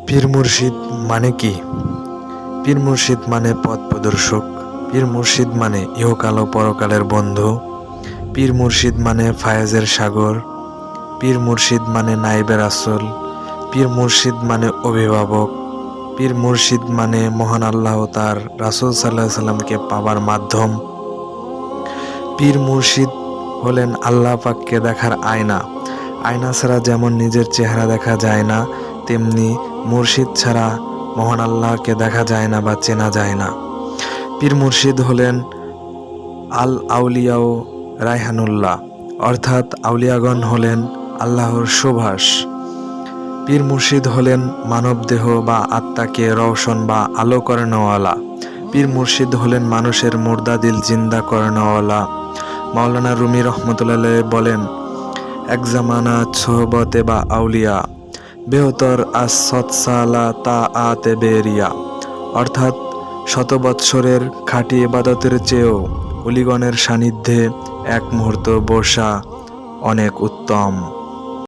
পীর মুর্শিদ মানে কি? পীর মুর্শিদ মানে পথ প্রদর্শক। পীর মুর্শিদ মানে ইহকাল ও পরকালের বন্ধু। পীর মুর্শিদ মানে ফায়েজের সাগর। পীর মুর্শিদ মানে নায়েবে রাসূল। পীর মুর্শিদ মানে অভিভাবক। পীর মুর্শিদ মানে মহান আল্লাহ ও তার রাসূল সাল্লাল্লাহু আলাইহি সাল্লামকে পাবার মাধ্যম। পীর মুর্শিদ হলেন আল্লাহ পাককে দেখার আয়না। আয়না ছাড়া যেমন নিজের চেহারা দেখা যায় না, তেমনি মুর্শিদ ছাড়া মহান আল্লাহকে দেখা যায় না বা চেনা যায় না। পীর মুর্শিদ হলেন আল আউলিয়া ও রায়হানুল্লাহ, অর্থাৎ আউলিয়াগণ হলেন আল্লাহর সুভাষ। পীর মুর্শিদ হলেন মানবদেহ বা আত্মাকে রওশন বা আলো করানোওয়ালা। পীর মুর্শিদ হলেন মানুষের মুর্দা দিল জিন্দা করানোওয়ালা। মাওলানা রুমি রহমতুল্লাহ আলাইহি বলেন, এক জামানা সোহবতে বা আউলিয়া বেহতর আস সৎসালা তা আতে বেরিয়া, অর্থাৎ শত বৎসরের খাঁটি ইবাদতের চেয়েও অলিগণের সান্নিধ্যে এক মুহূর্ত বসা অনেক উত্তম।